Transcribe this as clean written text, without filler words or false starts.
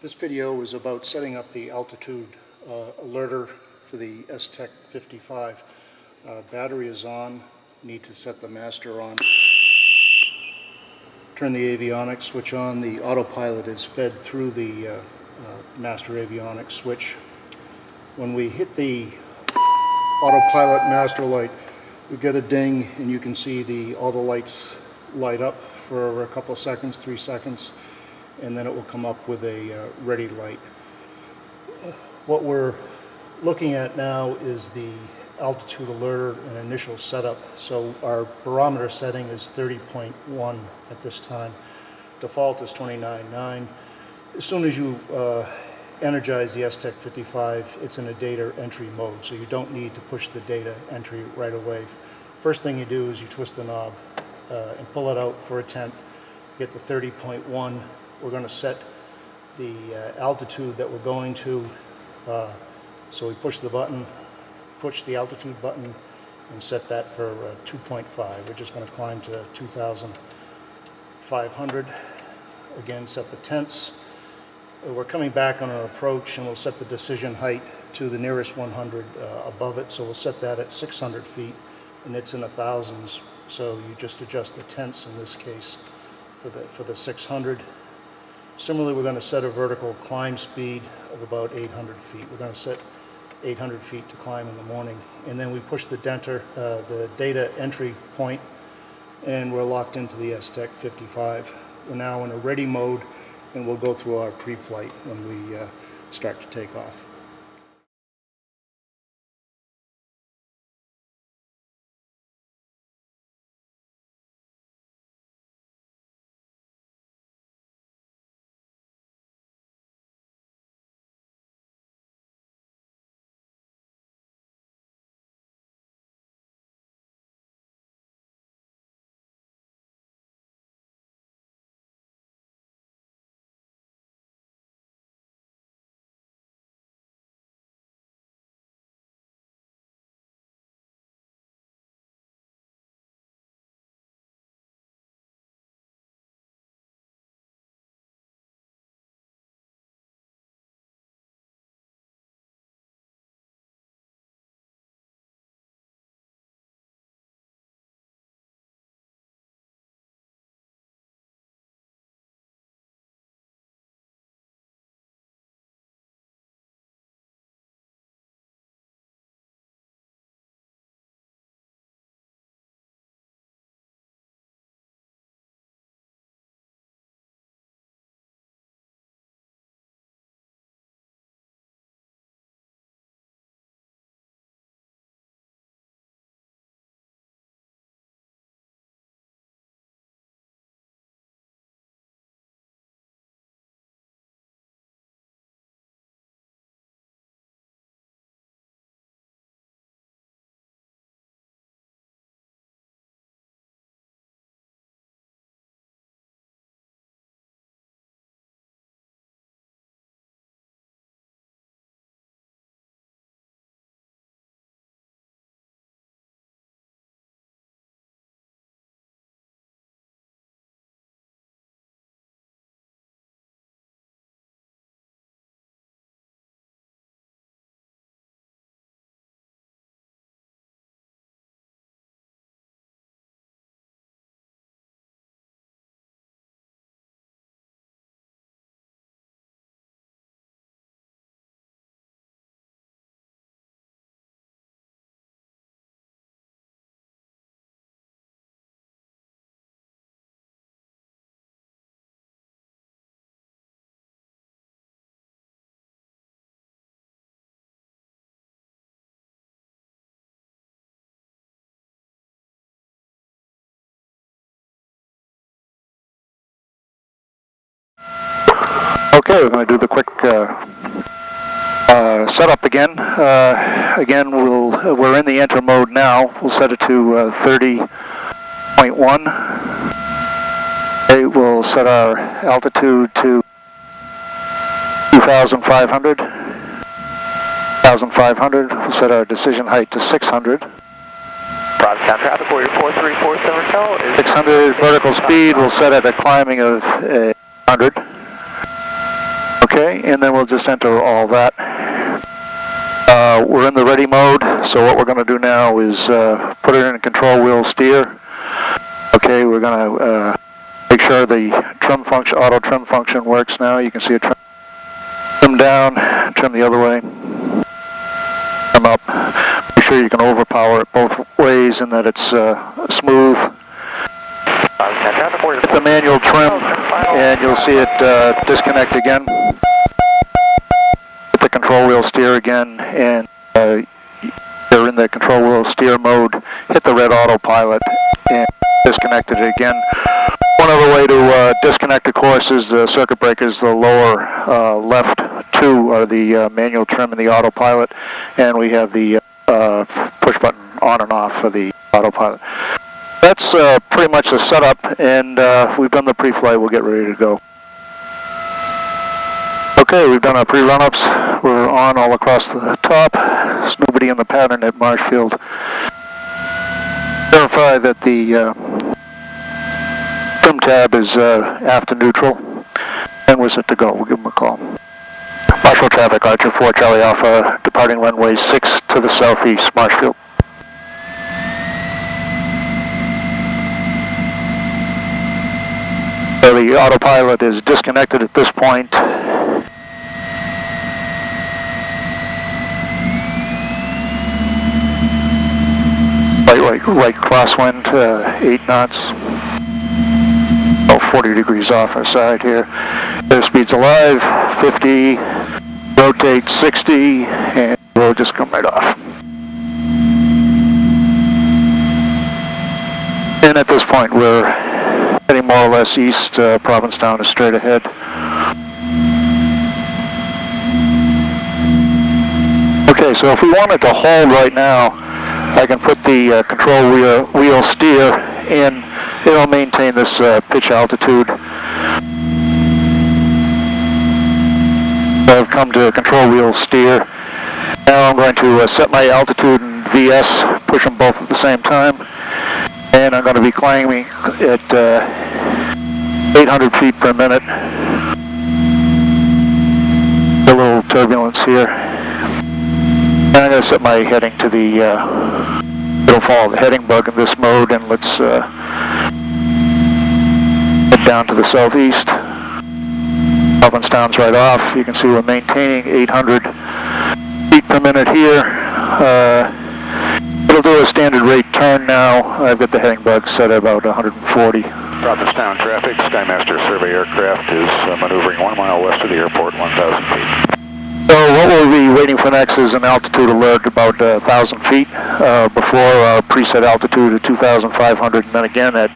This video is about setting up the altitude alerter for the S-TEC 55. Battery is on, need to set the master on. Turn the avionics switch on. The autopilot is fed through the master avionics switch. When we hit the autopilot master light, we get a ding and you can see all the lights light up for a couple of seconds, 3 seconds, and then it will come up with a ready light. What we're looking at now is the altitude alerter and initial setup. So our barometer setting is 30.1 at this time. Default is 29.9. As soon as you energize the S-TEC 55, it's in a data entry mode, so you don't need to push the data entry right away. First thing you do is you twist the knob and pull it out for a tenth, get the 30.1. We're going to set the altitude that we're going to, so we push the button, push the altitude button, and set that for 2.5. We're just going to climb to 2,500. Again, set the tenths. We're coming back on an approach, and we'll set the decision height to the nearest 100 above it. So we'll set that at 600 feet, and it's in the thousands. So you just adjust the tenths in this case for the 600. Similarly, we're going to set a vertical climb speed of about 800 feet. We're going to set 800 feet to climb in the morning, and then we push the data entry point, and we're locked into the S-TEC 55. We're now in a ready mode, and we'll go through our pre-flight when we start to take off. Okay, we're going to do the quick setup again. Again, we're in the enter mode now. We'll set it to 30.1. Okay, we'll set our altitude to 2,500. 2,500. We'll set our decision height to 600. Broadcast traffic, Warrior 4347 Hotel is 600 vertical speed. We'll set at a climbing of 100. Okay, and then we'll just enter all that. We're in the ready mode, so what we're going to do now is put it in control wheel steer. Okay, we're going to make sure the trim function, auto trim function works now. You can see it trim down, trim the other way, trim up. Make sure you can overpower it both ways and that it's smooth. Hit the manual trim and you'll see it disconnect again. Hit the control wheel steer again and you're in the control wheel steer mode. Hit the red autopilot and disconnect it again. One other way to disconnect, of course, is the circuit breakers. The lower left two are the manual trim and the autopilot, and we have the push button on and off for the autopilot. That's pretty much the setup, and we've done the pre-flight. We'll get ready to go. Okay, we've done our pre-run-ups. We're on all across the top. There's nobody in the pattern at Marshfield. Verify that the trim tab is aft to neutral, and we're set to go. We'll give them a call. Marshall traffic, Archer 4 Charlie Alpha, departing runway 6 to the southeast, Marshfield. So the autopilot is disconnected at this point. Right crosswind, 8 knots. About 40 degrees off our side here. Airspeed's alive, 50, rotate 60, and we'll just come right off. And at this point we're heading more or less east, Provincetown is straight ahead. Okay, so if we wanted to hold right now, I can put the control wheel steer in. It'll maintain this pitch altitude. I've come to control wheel steer. Now I'm going to set my altitude and VS, push them both at the same time. And I'm going to be climbing at 800 feet per minute. A little turbulence here. And I'm going to set my heading to the, it'll follow the heading bug in this mode, and let's head down to the southeast. Provincetown's right off. You can see we're maintaining 800 feet per minute here. It'll do a standard rate turn now. I've got the heading bug set at about 140. Provincetown traffic, Skymaster survey aircraft is maneuvering 1 mile west of the airport, 1,000 feet. So what we'll be waiting for next is an altitude alert about 1,000 feet before our preset altitude of 2,500, and then again at